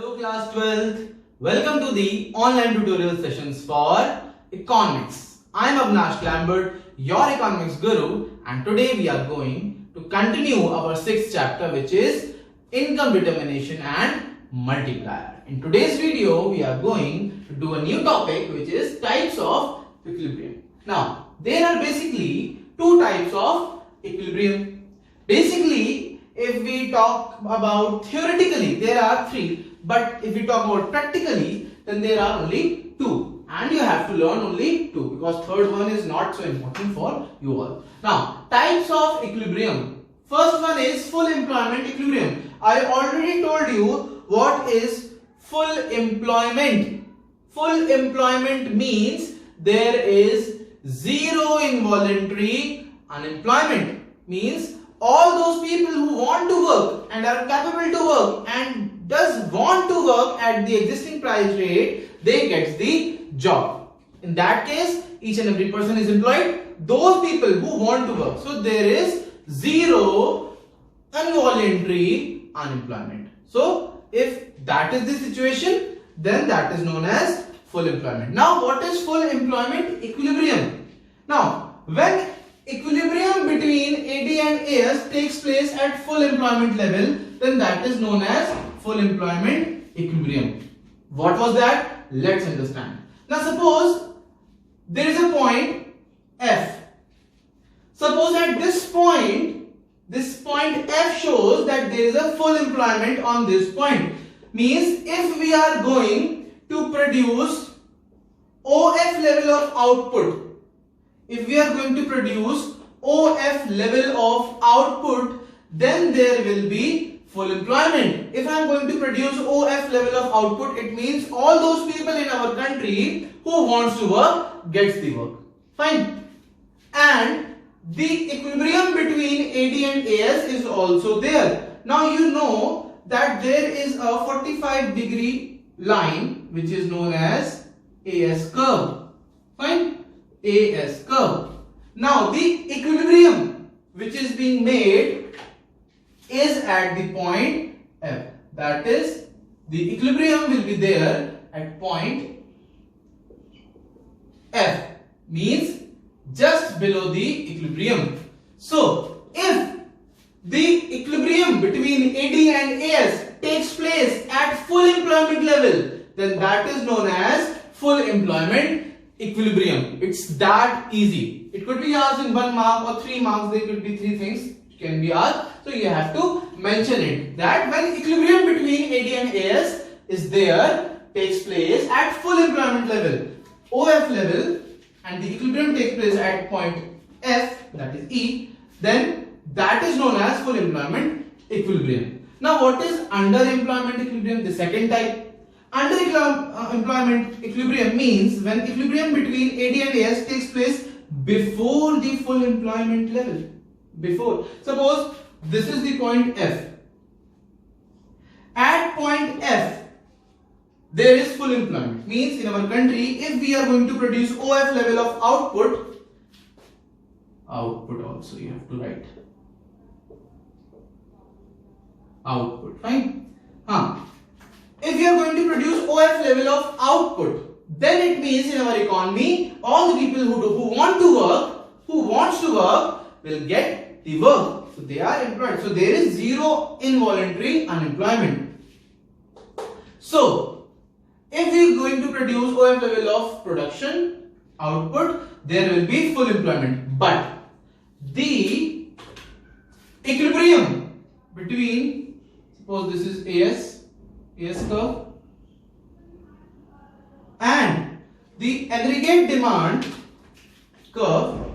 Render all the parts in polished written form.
Hello class 12th, welcome to the online tutorial sessions for economics. I am Avnash Lambert, your economics guru, and today we are going to continue our 6th chapter, which is income determination and multiplier. In today's video we are going to do a new topic, which is types of equilibrium. Now there are basically two types of equilibrium. Basically, if we talk about theoretically, there are three. But if we talk about practically, then there are only two, and you have to learn only two because third one is not so important for you all. Now, types of equilibrium. First one is full employment equilibrium. I already told you what is full employment. Full employment means there is zero involuntary unemployment. Means all those people who want to work and are capable to work and does want to work at the existing price rate, they get the job. In that case, each and every person is employed. Those people who want to work. So there is zero involuntary unemployment. So if that is the situation, then that is known as full employment. Now what is full employment equilibrium? Now when equilibrium between AD and AS takes place at full employment level, then that is known as full employment equilibrium. What was that? Let's understand. Now suppose there is a point F. Suppose at this point F shows that there is a full employment on this point. Means if we are going to produce OF level of output, if we are going to produce OF level of output, then there will be full employment. If I am going to produce OF level of output, it means all those people in our country who wants to work gets the work. Fine. And the equilibrium between AD and AS is also there. Now you know that there is a 45-degree line which is known as AS curve. Fine. AS curve. Now the equilibrium which is being made is at the point F. That is, the equilibrium will be there at point F, means just below the equilibrium. So if the equilibrium between AD and AS takes place at full employment level, then that is known as full employment equilibrium. It's that easy. It could be asked in 1 mark or 3 marks. There could be 3 things can be asked. So you have to mention it that when equilibrium between AD and AS is there, takes place at full employment level, OF level, and the equilibrium takes place at point F, that is E, then that is known as full employment equilibrium. Now what is underemployment equilibrium? The second type. Underemployment equilibrium means when equilibrium between AD and AS takes place before the full employment level. Before. Suppose this is the point F. At point F, there is full employment. Means in our country, if we are going to produce OF level of output also you have to write. Output, fine. If we are going to produce OF level of output, then it means in our economy, all the people who want to work, who wants to work, will get the work. So they are employed. So there is zero involuntary unemployment. So if we are going to produce OF level of production output, there will be full employment. But the equilibrium between, suppose this is AS curve, and the aggregate demand curve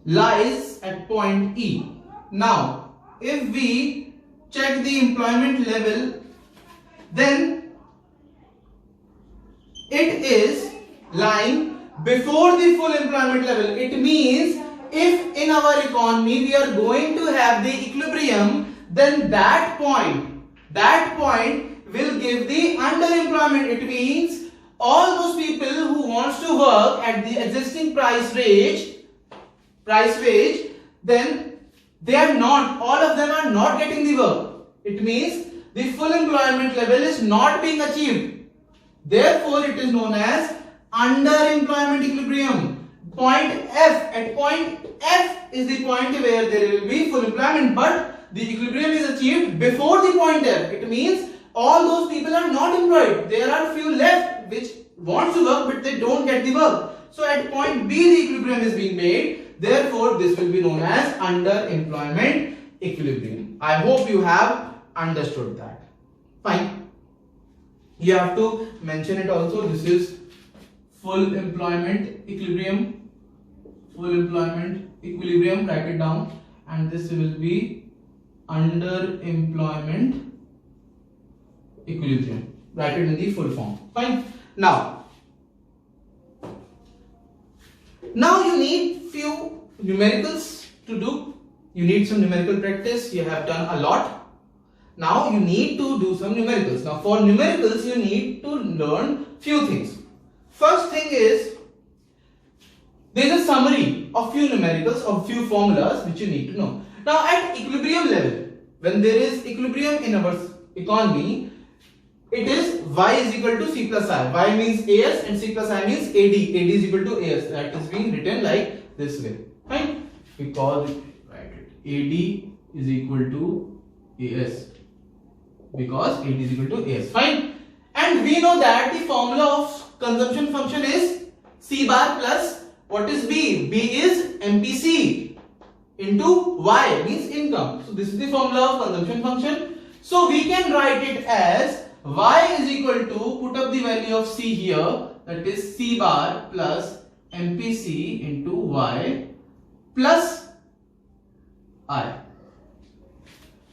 lies at point E. Now, if we check the employment level, then it is lying before the full employment level. It means if in our economy we are going to have the equilibrium, then that point will give the underemployment. It means all those people who wants to work at the existing price wage, then they are not, all of them are not getting the work. It means the full employment level is not being achieved. Therefore, it is known as underemployment equilibrium. Point F, at point F is the point where there will be full employment, but the equilibrium is achieved before the point F. It means all those people are not employed. There are few left which wants to work but they don't get the work. So at point B the equilibrium is being made. Therefore, this will be known as underemployment equilibrium. I hope you have understood that. Fine. You have to mention it also. This is full employment equilibrium. Full employment equilibrium. Write it down. And this will be underemployment equilibrium. Write it in the full form. Fine. Now you need few numericals to do. You need some numerical practice. You have done a lot. Now you need to do some numericals. Now for numericals you need to learn few things. First thing is there is a summary of few numericals or few formulas which you need to know. Now at equilibrium level, when there is equilibrium in our economy, it is y is equal to c plus I. Y means as and c plus I means ad. Ad is equal to as. That is being written like this way. Fine. We call it, write it. Ad is equal to as. Because ad is equal to as. Fine. And we know that the formula of consumption function is c bar plus what is b? B is MPC into y means income. So this is the formula of consumption function. So we can write it as y is equal to, put up the value of c here, that is c bar plus MPC into y plus I.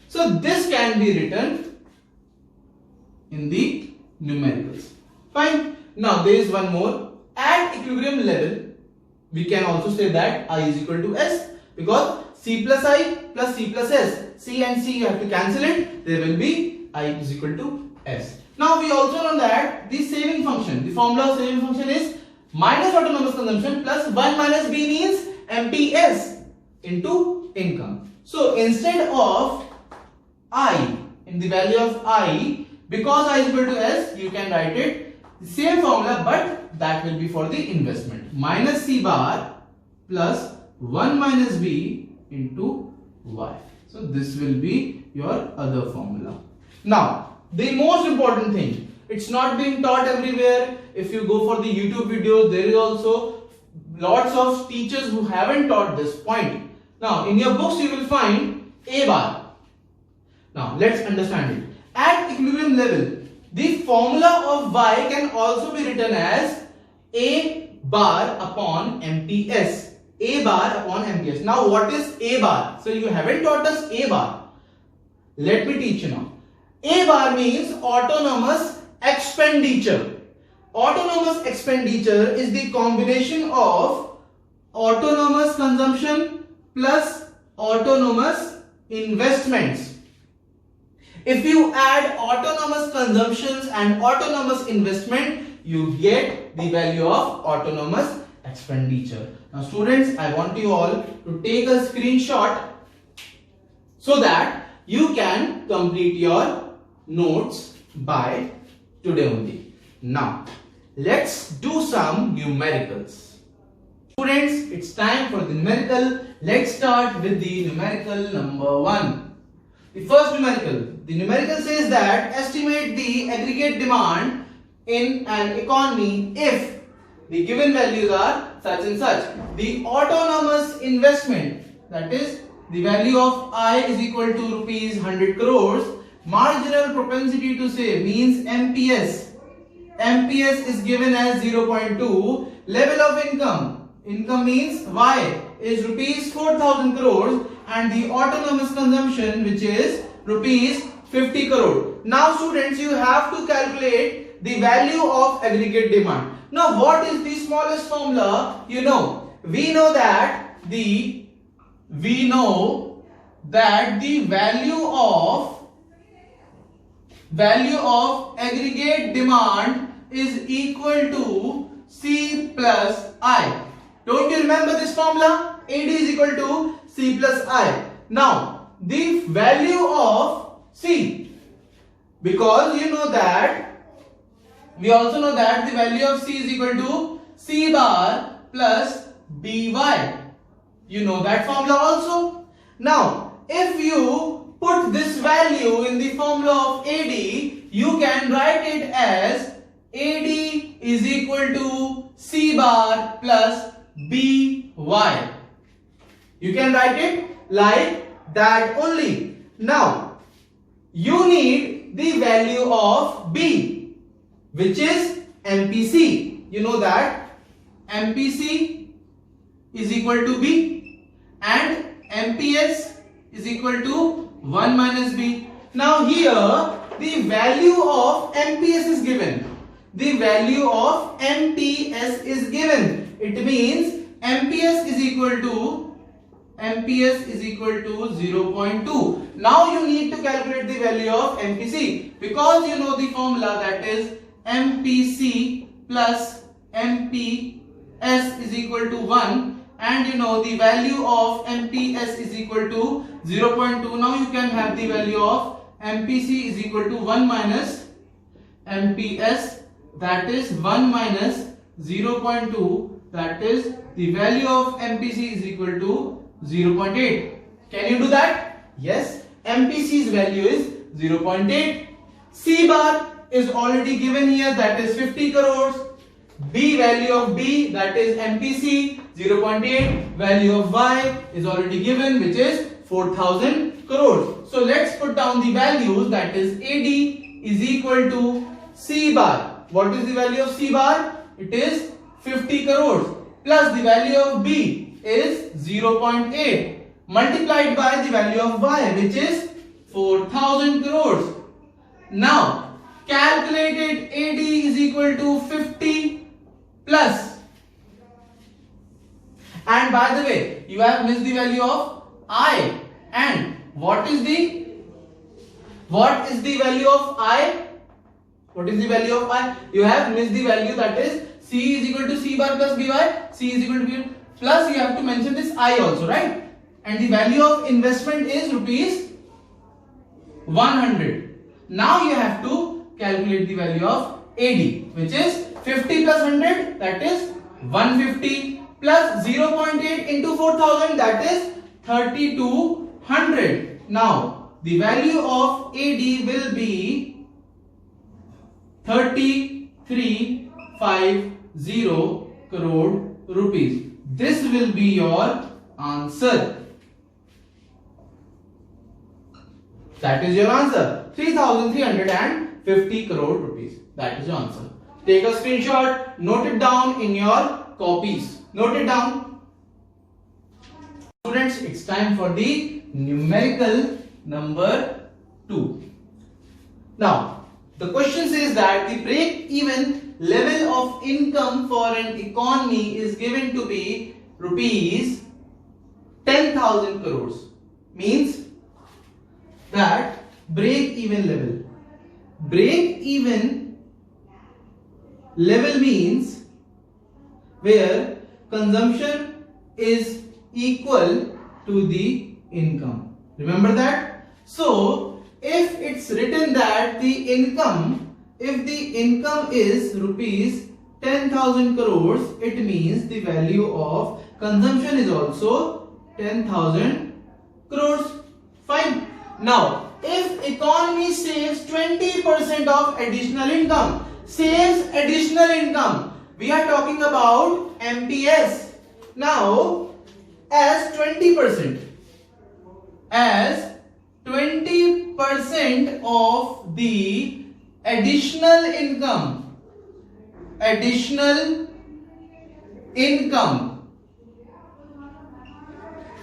So this can be written in the numericals. Fine. Now there is one more. At equilibrium level, we can also say that I is equal to S, because C plus I plus C plus S. C and C you have to cancel it. There will be I is equal to S. Now we also know that the saving function, the formula of saving function is minus autonomous consumption plus 1 minus B means MPS into income. So instead of I, in the value of I, because I is equal to S, you can write it the same formula, but that will be for the investment. Minus C bar plus 1 minus B into Y. So this will be your other formula. Now, the most important thing, it's not being taught everywhere. If you go for the YouTube videos, there is also lots of teachers who haven't taught this point. Now, in your books, you will find A bar. Now, let's understand it. At equilibrium level, the formula of Y can also be written as A bar upon MPS. A bar upon MPS. Now, what is A bar? So, you haven't taught us A bar. Let me teach you now. A bar means autonomous expenditure. Autonomous expenditure is the combination of autonomous consumption plus autonomous investments. If you add autonomous consumptions and autonomous investment, you get the value of autonomous expenditure. Now students, I want you all to take a screenshot so that you can complete your notes by today only. Now, let's do some numericals. Students, it's time for the numerical. Let's start with the numerical number 1. The first numerical. The numerical says that estimate the aggregate demand in an economy if the given values are such and such. The autonomous investment, that is the value of I is equal to rupees 100 crores. Marginal propensity to save means MPS. MPS is given as 0.2. Level of income. Income means Y is rupees 4,000 crores and the autonomous consumption which is rupees 50 crore. Now students, you have to calculate the value of aggregate demand. Now what is the smallest formula? We know that the value of aggregate demand is equal to C plus I. Don't you remember this formula? AD is equal to C plus I. Now the value of C, Because you know that, we also know that the value of C is equal to C bar plus BY. You know that formula also. Now, if you put this value in the formula of AD, you can write it as AD is equal to C bar plus BY. You can write it like that only. Now, you need the value of B, which is MPC. You know that MPC is equal to B and MPS is equal to 1 minus B. Now here the value of MPS is given. The value of MPS is given. It means MPS is equal to 0.2. Now you need to calculate the value of MPC, because you know the formula, that is MPC plus MPS is equal to 1, and you know the value of MPS is equal to 0.2. Now you can have the value of MPC is equal to 1 minus MPS, that is 1 minus 0.2, that is the value of MPC is equal to 0.8. Can you do that? Yes. MPC's value is 0.8. C bar is already given here, that is 50 crores. B, value of B, that is MPC 0.8. Value of Y is already given, which is 4000 crores. So let's put down the values, that is AD is equal to C bar. What is the value of C bar? It is 50 crores plus the value of B is 0.8 multiplied by the value of Y, which is 4000 crores. Now calculated AD is equal to 50 plus, and by the way you have missed the value of I, and what is the value of I? What is the value of I? You have missed the value, that is C is equal to C bar plus BY. C is equal to B plus, you have to mention this I also, right? And the value of investment is rupees 100. Now you have to calculate the value of AD, which is 50 plus 100, that is 150, plus 0.8 into 4000, that is 3200. Now the value of AD will be 3350 crore rupees. This will be your answer. That is your answer. 3350 crore rupees. That is your answer. Take a screenshot, note it down in your copies. Note it down. Students, it's time for the numerical number 2. Now, the question says that the break-even level of income for an economy is given to be rupees 10,000 crores. Means that break-even level means where consumption is equal to the income. Remember that? So if it's written that if the income is rupees 10,000 crores, it means the value of consumption is also 10,000 crores. Fine. Now, if economy saves 20% of additional income, we are talking about MPS. Now, as 20% of the additional income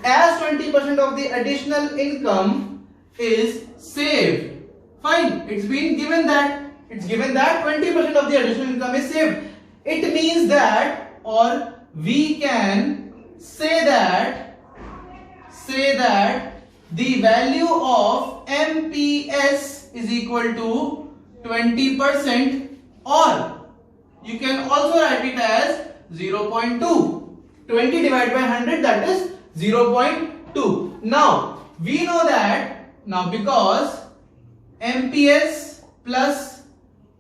as 20% of the additional income is saved. Fine, it's given that 20% of the additional income is saved. It means that, or we can say that the value of MPS is equal to 20%, or you can also write it as 0.2. 20 divided by 100, that is 0.2. Now we know that, because MPS plus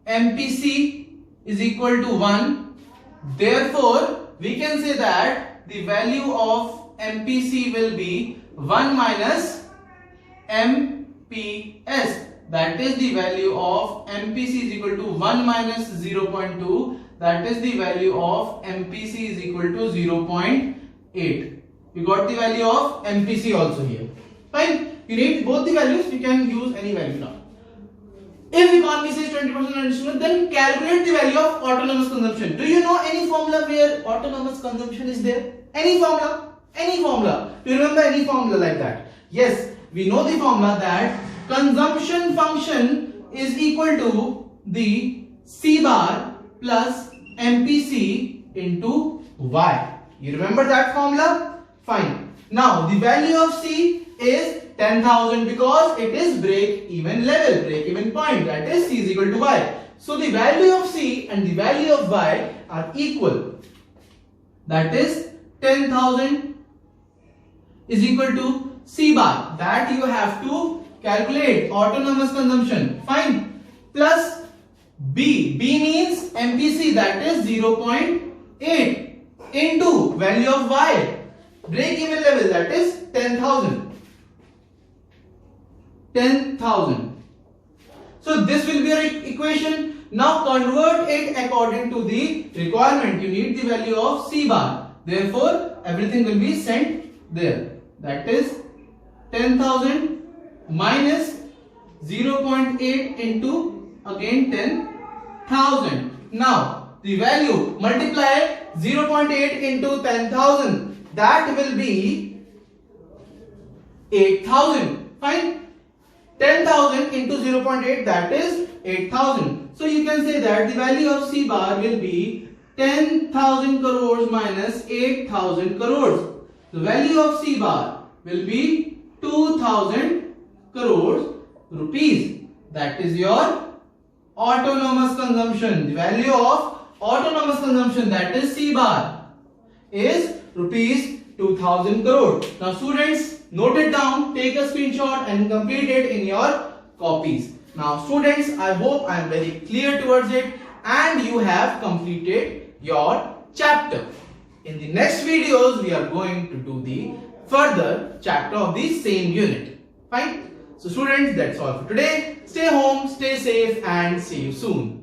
MPC is equal to 1. Therefore, we can say that the value of MPC will be 1 minus MPS. That is the value of MPC is equal to 1 minus 0.2. That is the value of MPC is equal to 0.8. We got the value of MPC also here. Fine. You need both the values. You can use any value now. If economy says 20% additional, then calculate the value of autonomous consumption. Do you know any formula where autonomous consumption is there? Any formula? Any formula? Do you remember any formula like that? Yes, we know the formula that consumption function is equal to the C bar plus MPC into Y. You remember that formula? Fine. Now the value of C is 10,000 because it is break-even level, break-even point, that is C is equal to Y. So the value of C and the value of Y are equal. That is 10,000 is equal to C bar. That you have to calculate autonomous consumption. Fine. Plus B. B means MPC, that is 0.8 into value of Y. Break-even level, that is 10,000. 10,000. So this will be your equation. Now convert it according to the requirement. You need the value of C bar. Therefore, everything will be sent there. That is 10,000 minus 0.8 into again 10,000. Now the value multiply 0.8 into 10,000. That will be 8,000. Fine. 10,000 into 0.8, that is 8,000. So you can say that the value of C bar will be 10,000 crores minus 8,000 crores. The value of C bar will be 2,000 crores rupees. That is your autonomous consumption. The value of autonomous consumption, that is C bar, is rupees 2,000 crore. Now students, note it down, take a screenshot and complete it in your copies. Now students, I hope I am very clear towards it and you have completed your chapter. In the next videos, we are going to do the further chapter of the same unit. Fine. So students, that's all for today. Stay home, stay safe and see you soon.